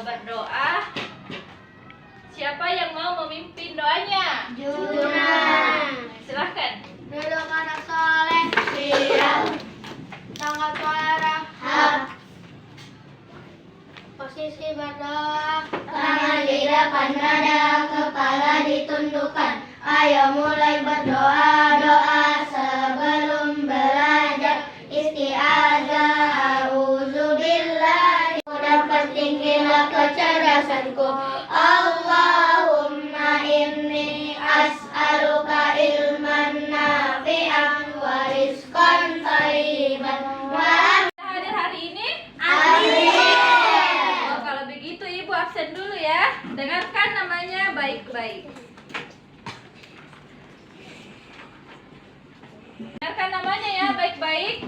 berdoa. Siapa yang mau memimpin doanya? Juna. Silahkan. Duduk anak soleh. Siap. Tangan suara. Hap. Posisi berdoa. Tangan di depan dada, kepala ditundukkan. Ayo mulai berdoa. Doa sebelum belajar. Isti'adzah, a'udzubillah. Dapat tinggilah kecerdasanku. Allahumma inni as'aluka ilman nafi'an wa rizqan thayyiban wa Hadir hari ini? amin. Oh, kalau begitu Ibu absen dulu ya. Dengarkan namanya baik-baik. Dengarkan namanya ya baik-baik.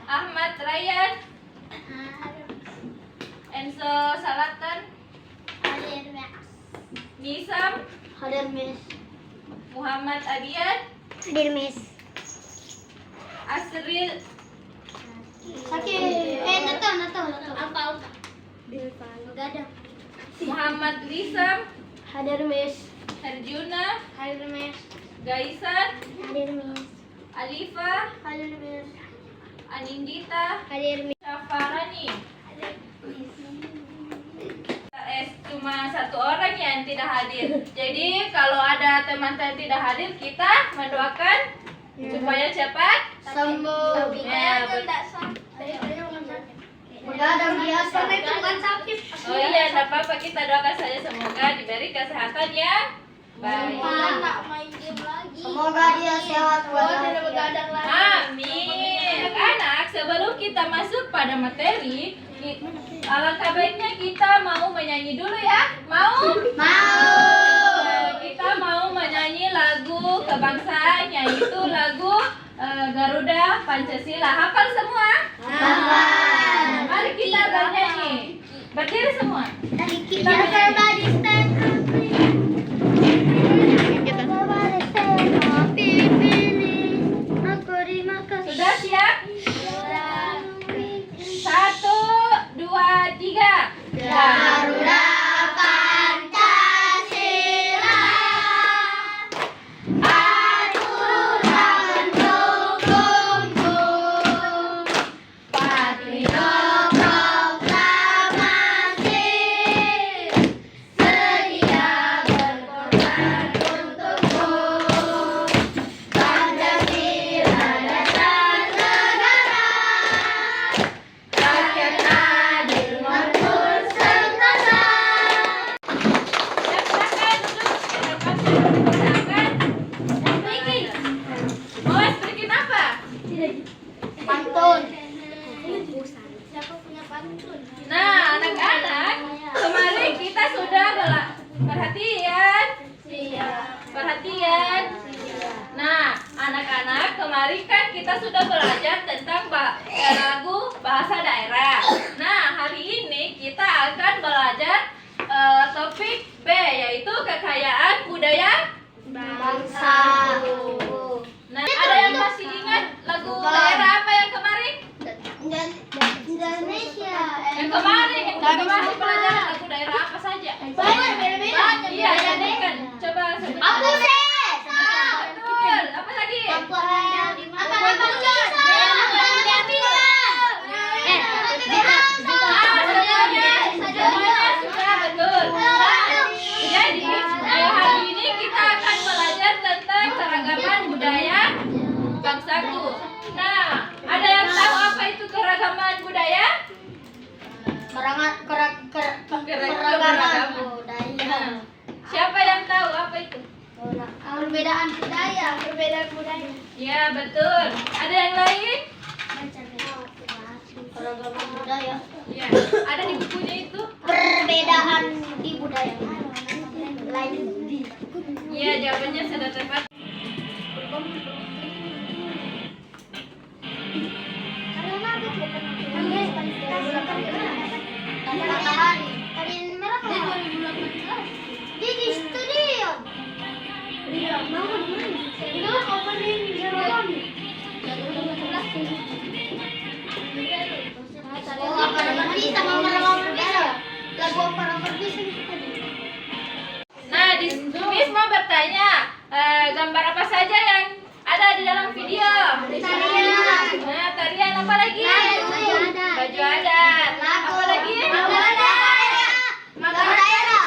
Ahmad Rayyan, Enzo Salatan, Nisam, Hadir Miss. Muhammad Adian, Hadir Miss. Asril, Sakit. Nato. Apa? Begadang. Muhammad Lisam, Hadir Miss. Herjuna, Hadir Miss. Gaisan, Hadir Miss. Alifa, Hadir Miss. Anindita, Hadir Miss. Syafarani. Cuma satu orang yang tidak hadir. Jadi kalau ada teman yang tidak hadir, kita mendoakan supaya cepat Sembuh. Ya, Begadang di asal itu bukan sakit. Oh iya, tidak apa-apa, kita doakan saja semoga diberi kesehatan yang baik. Semoga dia sehat walafiat. Amin. Anak, sebelum kita masuk pada materi, alangkah baiknya kita mau menyanyi dulu ya. Mau? Kita mau menyanyi lagu kebangsaan, yaitu lagu Garuda Pancasila. Hafal semua? Hafal. Mari kita bernyanyi. Berdiri semua. Everybody stand up. Everybody stand up. Pilih aku terima kasih. Sudah siap? 1, 2, 3. Garuda Pancasila, aturan hukumku, Patriot proklamasi, sedia berkorban untukmu. Pancasila dasar negara, rakyat adil makmur sentosa. Silakan duduk. Silakan. Mau bikin apa? Pantun. Siapa punya pantun? Nah, anak-anak, kemarin kita sudah perhatian. Perhatian. Nah, anak-anak, kemarin kan kita sudah belajar tentang lagu bahasa daerah. Nah, hari ini kita akan belajar topik B, yaitu kekayaan budaya Bangsa. Nah, ada yang masih ingat lagu daerah apa yang kemarin? Indonesia. Yang kemarin pelajaran lagu daerah apa saja? Banyak, beda-beda. Iya, nyanyikan. Coba sebut. Aku sih. Betul. Apa lagi? Semuanya sudah betul. Jadi, hari ini kita akan belajar tentang keragaman budaya bangsaku. Nah, ada yang tahu apa itu keragaman budaya? Keragaman budaya. Siapa yang tahu apa itu? Perbedaan budaya. Ya, betul. Ada yang lain? Keragaman budaya. Ya, ada di bukunya itu. Perbedaan di budaya. Lain di. Ya, jawabannya sudah tepat. Matahari. Di studio. Oh, apa namanya sama gambar apa saja yang ada di dalam video? Tarian. Nah, tarian apa lagi? Baju adat. Baju adat. Apa lagi? Makanan daerah. Makanan daerah.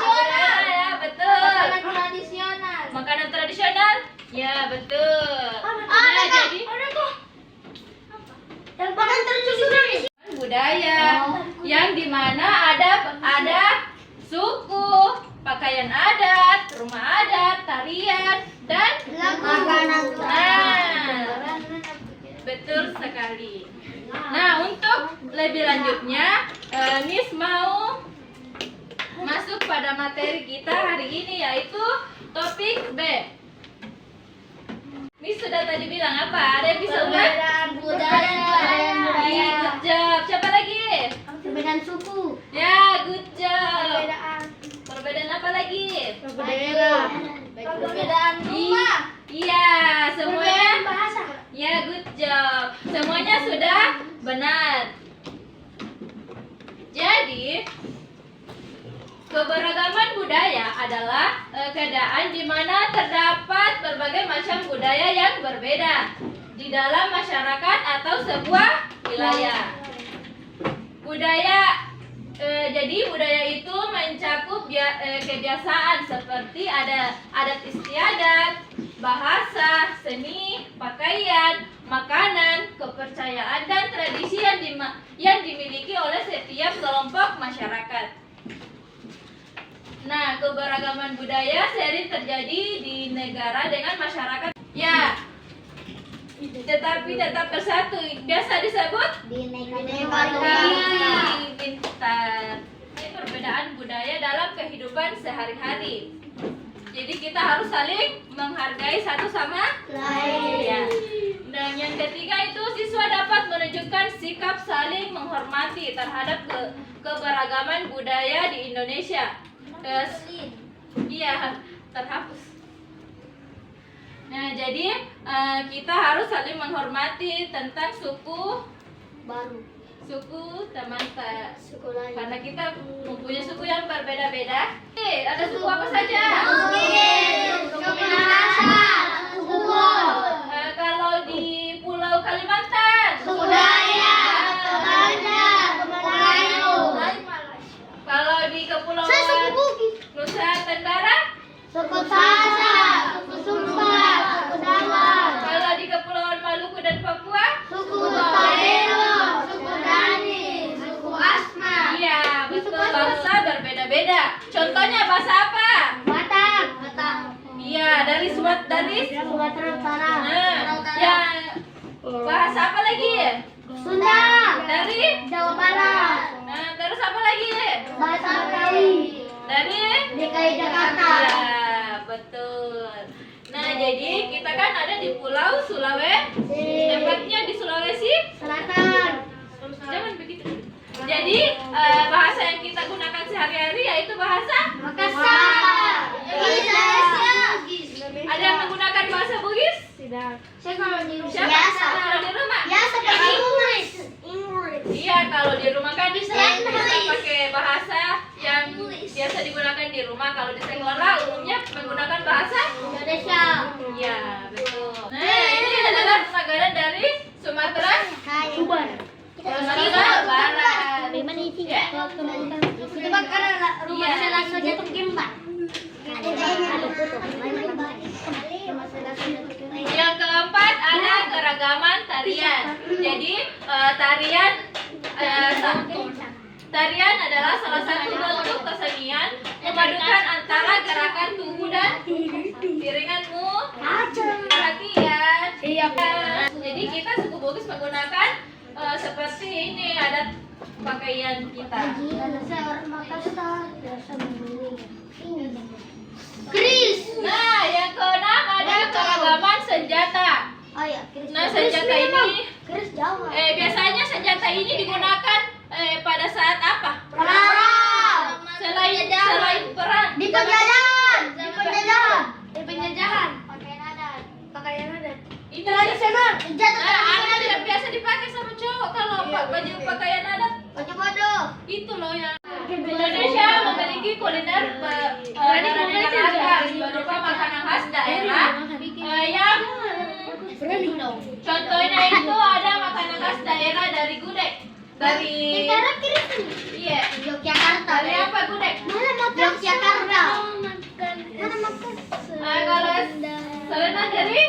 Ya, betul. Tradisional. Makanan tradisional? Ya, betul. Ada Jadi yang makanan tradisional. budaya yang dimana ada suku, pakaian adat, rumah adat, tarian, dan Makanan. Nah, betul sekali. Nah, untuk lebih lanjutnya, Miss mau masuk pada materi kita hari ini, yaitu topik B. Miss sudah tadi bilang apa? Ada yang bisa ubah? Iya, good job. Siapa lagi? Perbedaan suku. Ya, good job. Perbedaan apa lagi? Perbedaan Iya, semuanya. bahasa. Ya, good job. Semuanya sudah benar. Jadi, keberagaman budaya adalah keadaan di mana terdapat berbagai macam budaya yang berbeda di dalam masyarakat atau sebuah wilayah. Jadi budaya itu mencakup kebiasaan seperti ada adat istiadat, bahasa, seni, pakaian, makanan, kepercayaan, dan tradisi yang dimiliki oleh setiap kelompok masyarakat. Nah, keberagaman budaya sering terjadi di negara dengan masyarakat tetapi tetap bersatu, biasa disebut pintar. Ini perbedaan budaya dalam kehidupan sehari-hari. Jadi kita harus saling menghargai satu sama lain. Ya. Dan yang ketiga itu siswa dapat menunjukkan sikap saling menghormati terhadap keberagaman budaya di Indonesia. Iya, terhapus. Nah, jadi kita harus saling menghormati tentang suku baru. suku teman Suku lain. karena kita mempunyai suku yang berbeda-beda. Ada suku apa saja? Suku Minahasa. Suku Bol. Kalau di Pulau Kalimantan, Suku Dayak. Toraja. Melayu. kalau di Kepulauan Suku Bugis. Nusa Tenggara, Suku Sasak. Suku Sumba. Suku Dawang. kalau di Kepulauan Maluku dan Papua, Suku Taero. Suku Dani. Suku Asma. iya betul. Bangsa berbeda-beda. Contohnya bahasa apa? Batak. Iya, dari Sumatera Utara. Nah, yang bahasa apa lagi? Sunda. Dari Jawa Barat. Nah, terus apa lagi? Bahasa Betawi. Dari DKI Jakarta. Ya, betul. Nah, jadi kita kan ada di Pulau Sulawesi. Tepatnya di Sulawesi Selatan. Jangan begitu. Jadi bahasa yang kita gunakan sehari-hari yaitu bahasa Makassar. Indonesia. Ada yang menggunakan bahasa Bugis? Saya kalau di Siapa? biasa. Kalau di rumah? Biasa pakai Inggris. Iya, kalau di rumah kan bisa Inggris. pakai bahasa yang biasa digunakan di rumah. Kalau di sekolah umumnya menggunakan bahasa Indonesia. Iya, betul. Nah, ini adalah makanan dari Sumatera Barat. Bagaimana itu? Itu karena rumah saya langsung jatuh gempa. Yang keempat ada keragaman tarian. Jadi tarian adalah salah satu bentuk kesenian memadukan antara gerakan tubuh dan piringanmu. Perhatian. Iya. Jadi kita suku Bugis menggunakan seperti ini adat pakaian kita. Saya orang Makassar. Biasa membeli ini. Chris. Nah, yang keenam ada keragaman senjata. Oh ya, Chris. Nah, senjata ini Chris Jawa. biasanya senjata ini digunakan pada saat apa? Perang. Selain perang. Di penjajahan. Di penjajahan. Pakaian adat. Ini Tradisional. Senjata Nah, adat tradisional. yang biasa dipakai sama cowok kalau baju pakaian adat Baju bodoh. itu loh yang Indonesia memiliki kuliner beraneka ragam berupa makanan khas daerah Yang Berani dong. contohnya itu ada makanan khas daerah dari gudeg. Dari iya. Yogyakarta. Dari apa gudeg? Yogyakarta. Kalau Selena dari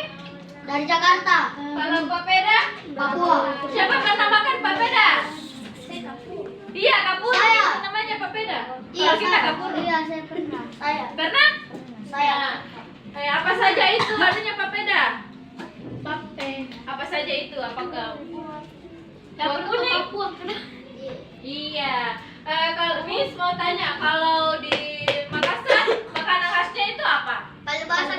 Jakarta. kalau papeda? Papua. Siapa pernah makan papeda? Iya, kapur. Saya. Itu namanya papeda. Iya, Kalau kita kapur. Iya, saya pernah. Saya. Pernah? Saya. Apa saja itu artinya papeda? Apa saja itu? Apakah kuah kuning? Iya. Kalau Miss mau tanya, kalau di Makassar makanan khasnya itu apa? Palu basah.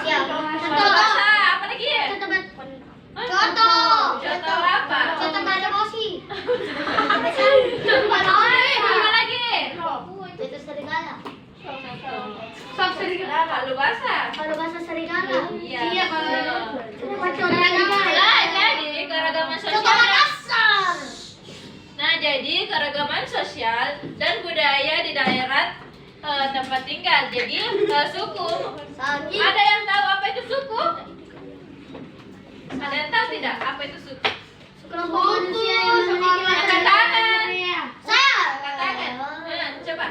Ya. Palu basah. Apa lagi ya? Coto. Coto apa? Coto ada mosi. Apa lagi? Coto serigala. Sop serigala. Palu basah. Palu basah serigala. Iya. Coto serigala. Nah, jadi keragaman Coto sosial. Makassar. Nah, jadi keragaman sosial dan budaya di daerah tempat tinggal. Jadi suku. Ada yang tahu apa itu suku? Ada yang tahu tidak apa itu suku? Kelompok manusia yang memiliki latar Angkat tangan. Saya. Angkat tangan. Coba.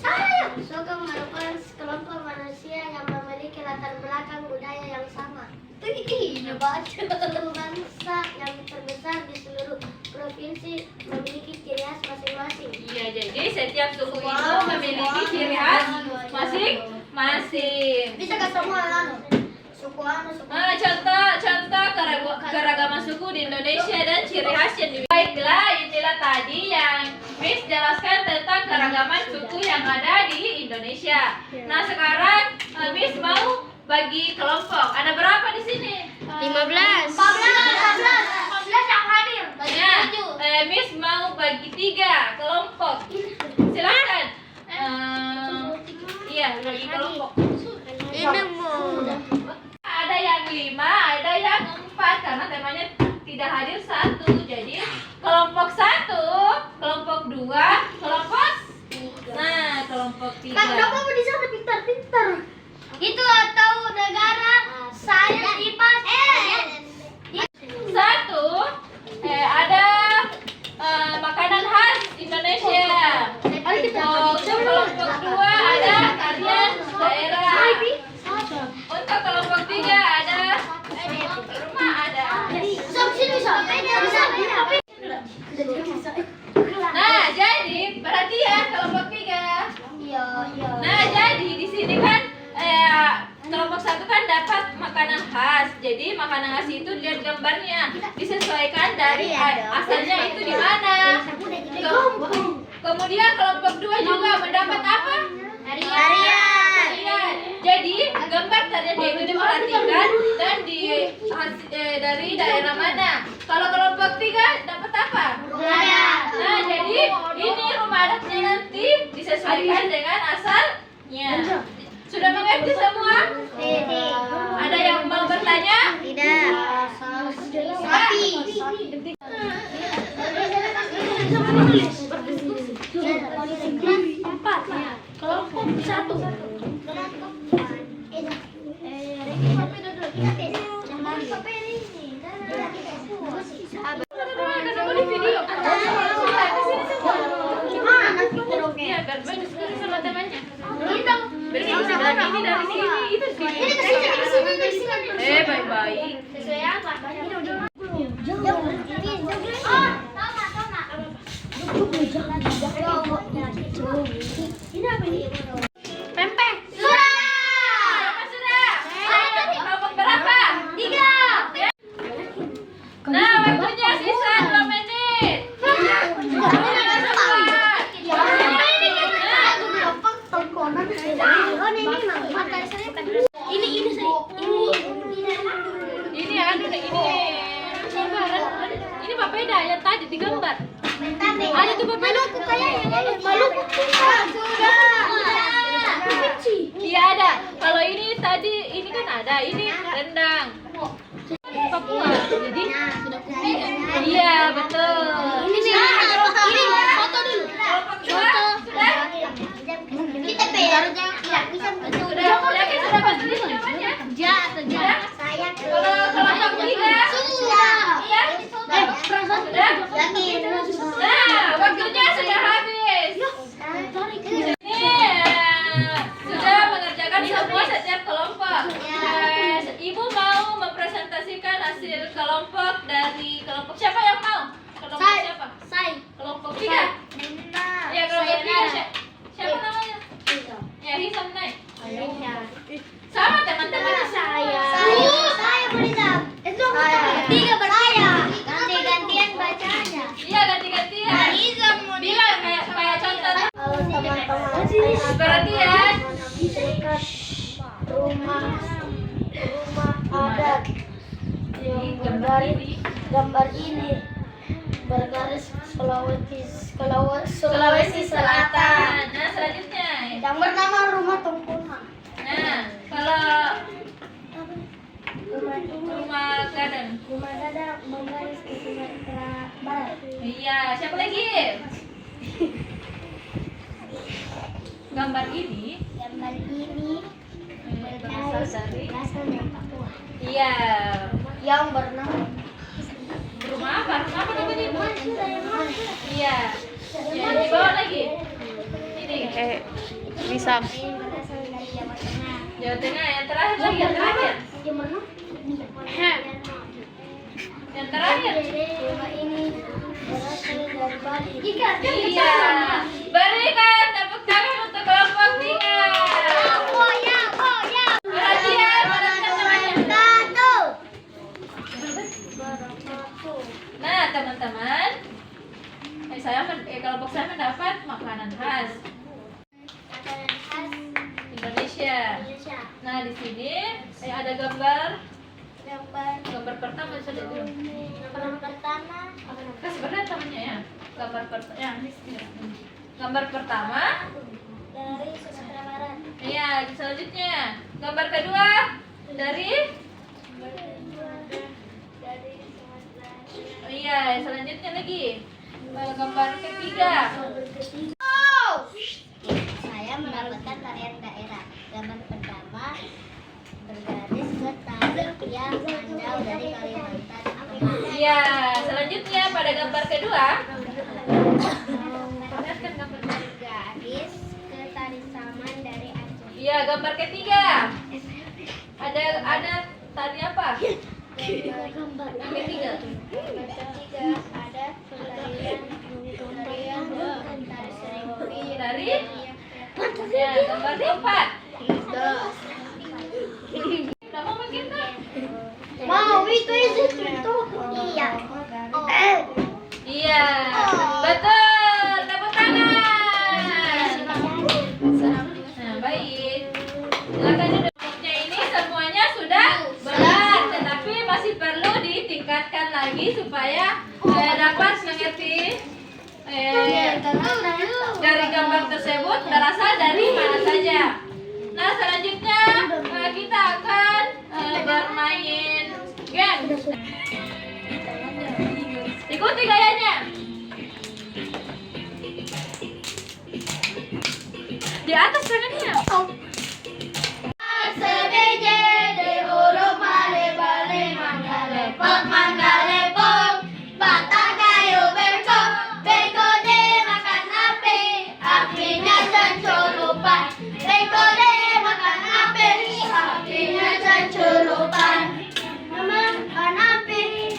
Saya. Suku merupakan sekelompok manusia yang memiliki latar belakang budaya yang sama. Iya, baca. Suku bangsa yang terbesar di seluruh provinsi memiliki ciri khas masing-masing. Iya, jadi setiap suku itu memiliki ciri khas masing-masing. Bisa ke semua suku suku. Contoh keragaman suku di Indonesia dan ciri khas yang dimiliki. Baiklah, inilah tadi yang Miss jelaskan tentang keragaman suku yang ada di Indonesia. Nah, sekarang Miss mau bagi kelompok. Ada berapa di sini? 15 yang hadir. Ya, Miss mau bagi 3 kelompok. Silakan. Iya, bagi kelompok. Ini mau. Ada yang 5, ada yang 4 karena temanya tidak hadir 1. Jadi kelompok 1, kelompok 2, kelompok kelompok 3. Kenapa di sana pintar-pintar? Itu atau negara saya IPA. Satu, ada makanan khas Indonesia. Untuk kelompok 2 ada tarian daerah. Untuk kelompok 3 ada rumah ada. Nah, jadi perhatian kelompok 3. Nah, jadi di sini kan kelompok 1 kan dapat makanan khas. Jadi makanan khas itu lihat gambarnya, disesuaikan dari asalnya itu di mana. Kemudian kelompok 2 juga mendapat apa? Tarian. Jadi gambar tariannya itu diperhatikan dan dari daerah mana. Kalau kelompok 3 dapat apa? Nah, jadi ini rumah adatnya nanti disesuaikan dengan asalnya. Sudah mengerti semua? Ada yang mau bertanya? Tidak. Kelompok 1. Iya, biar bagus sama temannya. Ini dari sini, itu sini. Baik-baik. Pempek. Apa sudah? Kelompok berapa? 3. Nah, waktunya sisa 2 menit. Ini papeda yang tadi digambar. Ada tuh papeda. Maluku kayaknya. Maluku. Sudah. Perhatian. Dekat rumah adat yang bergaris gambar ini bergaris Sulawesi Selatan. Nah, selanjutnya. Yang bernama Rumah Tumpuhan. Nah, kalau rumah garden. Rumah adat bergaris ke Sumatera Barat. Iya, siapa lagi? Gambar ini berasal dari Papua. iya. Yang bernama Rumah apa? Rumah apa namanya? Iya. Yang di bawah lagi. Ini. Bisa. berasal dari Jawa Tengah. Jawa Tengah. Yang terakhir lagi. Yang terakhir. Yang mana? Yang terakhir. Rumah ini berasal dari Bali. Iya. Berikan tepuk tangan untuk kelompok 3. Perhatian pada teman-temannya. Nah, teman-teman, kelompok saya mendapat makanan khas Makanan khas Indonesia. Indonesia. Nah, di sini ada gambar Gambar pertama sudah dulu. pertama Sebenarnya temannya ya. Gambar pertama. dari Sumatera Barat. Iya, selanjutnya gambar kedua dari iya, selanjutnya lagi gambar ketiga. Saya mendapatkan tarian daerah. Gambar pertama bergaris ke tari yang mandau dari Kalimantan. Iya, selanjutnya pada gambar kedua. Garis ke tari saman dari Aceh. Iya, gambar ketiga. Ada tadi apa? Gambar Yang ketiga. ketiga ada tarian tari Seribu Dari ya, gambar keempat. Kamu mungkin kan? Mau itu iya. Iya, betul. Tepuk tangan. Nah, baik. Silakan duduk. Kelompoknya ini semuanya sudah benar, tetapi masih perlu ditingkatkan lagi supaya dapat mengerti dari gambar tersebut berasal dari mana saja. Nah, selanjutnya kita akan bermain game. Ikuti gayanya. Di atas tangannya.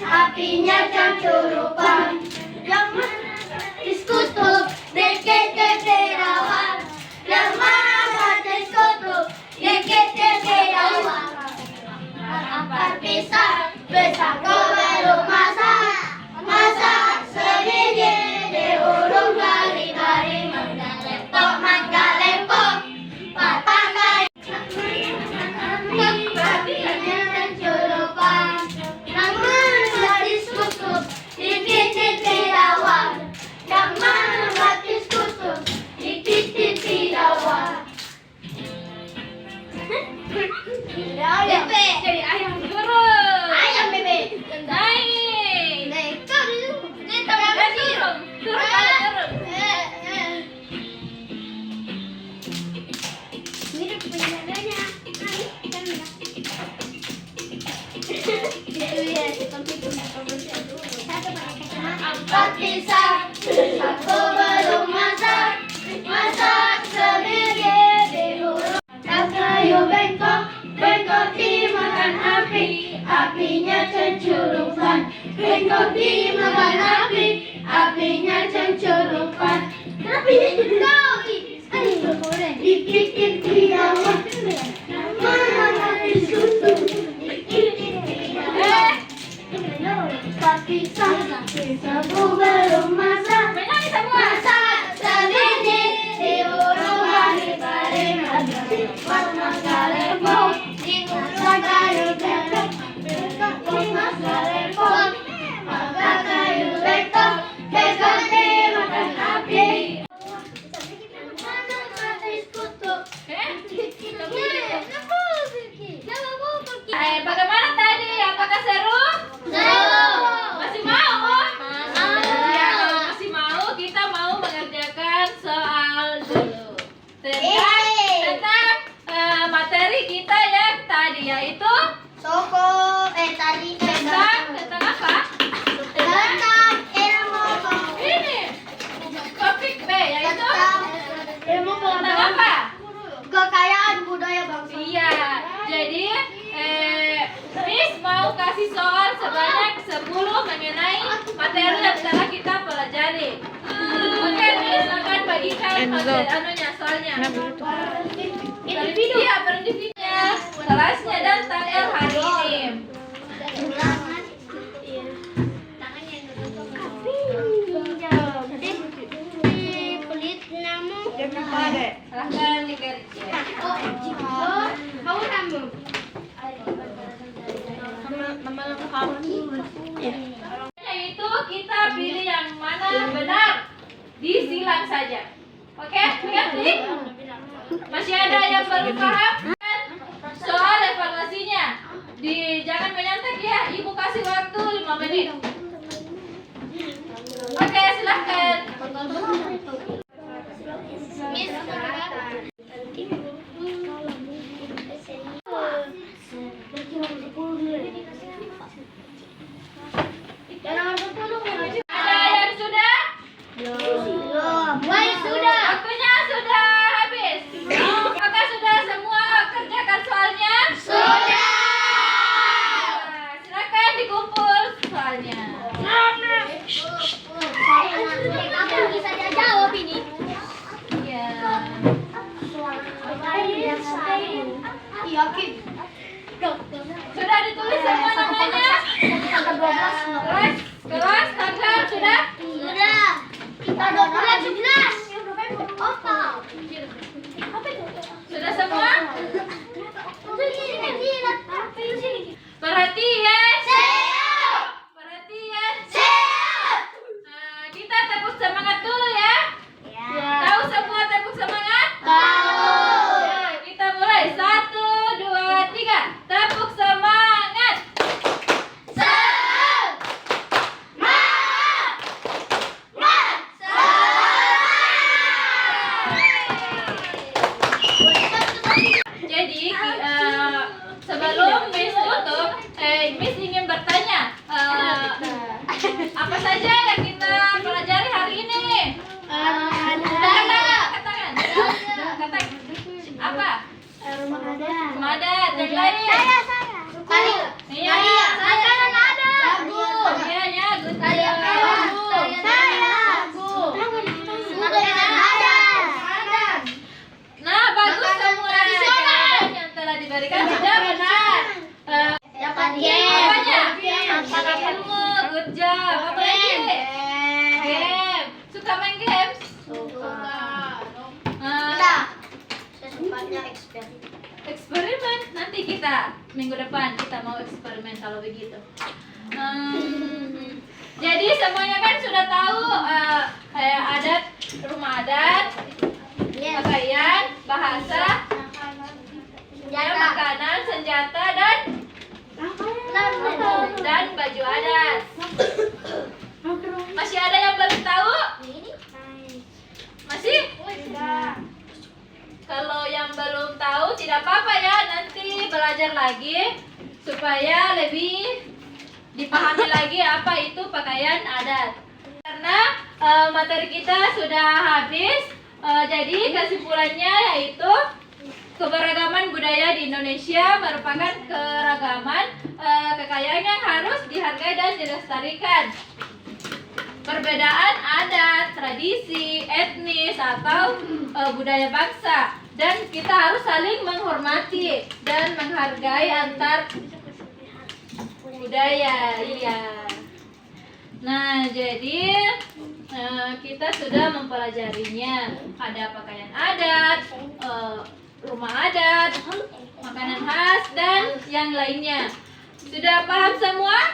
Apinya cancurupan, yang diskutu, deket rawan, yang mana diskutu, deket rawan. Ampar pisah, besar baru masak, masak sebiji di hurung bari-bari, mangga lepok, patah kayu. Apinya cancurupan, yang mana diskutu, dikit rawan, yang mana diskutu, dikit rawan. Jadi ayam turun. Ayam bebek. Naik. Naik. Turun. Turun. Mirip penjaganya. Empat pisang, satu belum masak, masak sebiji di hurung. Kayu bengkok, bengkok dimakan api, apinya cencurupan. Bengkok dimakan api, apinya cencurupan. Tapi dikit rawan, mana disusu, dikit rawan. Empat pisang, satu belum masak, Menyanyi semua. masak sebiji di hurung. Jadi Miss mau kasih soal sebanyak 10 mengenai materi yang telah kita pelajari. Oke, Miss akan bagikan soalnya. Iya, per individunya, kelasnya dan tanggal hari ini. Silahkan dikerja. Yaitu kita pilih yang mana benar, disilang saja. Oke, mengerti? Masih ada yang belum paham? Soal evaluasinya, jangan menyantai ya. Ibu kasih waktu 5 menit. Oke, silahkan. Ada yang sudah? Waktunya sudah habis. Apakah sudah semua kerjakan soalnya? Sudah. Silakan dikumpul soalnya. Kamu bisa jawab ini. Ya. Sudah ditulis semua namanya? Kelas, tanggal sudah? Sudah. Kita 11. Sudah semua? Perhatian. Perhatian. Kita tepuk semangat dulu ya. Tahu semua tepuk semangat? Ya, kita mulai. 1, 2, 3. Tepuk semangat. Jadi sebelum Miss tutup, Miss ingin bertanya, apa saja yang kita pelajari hari ini? Katakan. Apa? Rumah adat. Yang lain? Iya. Iya, Gus. Nah, bagus semua jawaban yang telah diberikan sudah benar. Apanya? Good job. Apa lagi? Game. Suka main games? Eksperimen. Nanti kita minggu depan kita mau eksperimen kalau begitu. Jadi semuanya kan sudah tahu adat, rumah adat, pakaian, bahasa, makanan, senjata dan baju adat. Masih ada yang belum tahu? Masih? Kalau yang belum tahu tidak apa-apa ya, nanti belajar lagi supaya lebih dipahami lagi apa itu pakaian adat. Karena materi kita sudah habis, jadi kesimpulannya yaitu keberagaman budaya di Indonesia merupakan keragaman kekayaan yang harus dihargai dan dilestarikan. Perbedaan adat, tradisi, etnis, atau budaya bangsa, dan kita harus saling menghormati dan menghargai antar budaya. Iya. Nah, jadi kita sudah mempelajarinya. Ada pakaian adat, rumah adat, makanan khas, dan yang lainnya. Sudah paham semua?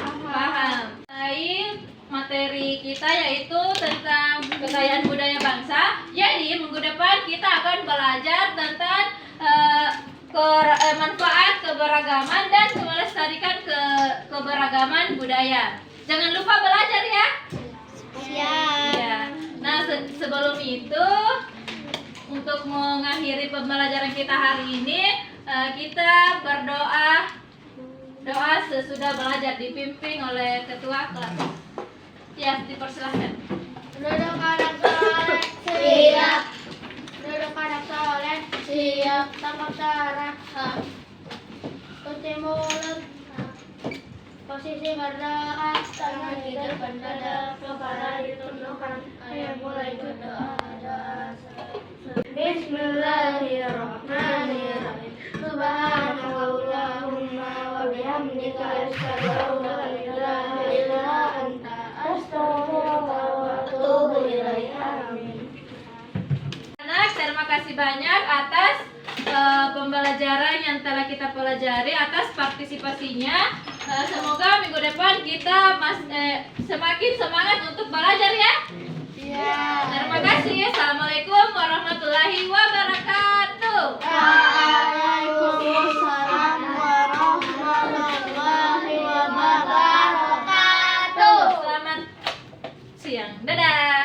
Paham. Materi kita yaitu tentang kekayaan budaya bangsa. Jadi minggu depan kita akan belajar tentang manfaat keberagaman dan melestarikan keberagaman budaya. Jangan lupa belajar ya. Ya. Nah, sebelum itu, untuk mengakhiri pembelajaran kita hari ini, kita berdoa. Doa sesudah belajar dipimpin oleh ketua kelas. Ya, dipersilahkan. Duduk anak soleh, siap. Duduk anak soleh, siap. Tangkap darah, posisi berdoa, tangan di depan dada, kepala ditundukkan, ayo mulai berdoa. Bismillahirrahmanirrahim. Subhanallahumma wa bihamdika asyhadu an la ilaha illa anta astaghfiruka wa atubu ilaik. Amin. Anak, terima kasih banyak atas pembelajaran yang telah kita pelajari, atas partisipasinya. Semoga minggu depan kita semakin semangat untuk belajar ya. Terima kasih. Assalamualaikum warahmatullahi wabarakatuh. Waalaikumsalam warahmatullahi wabarakatuh. Selamat siang. Dadah.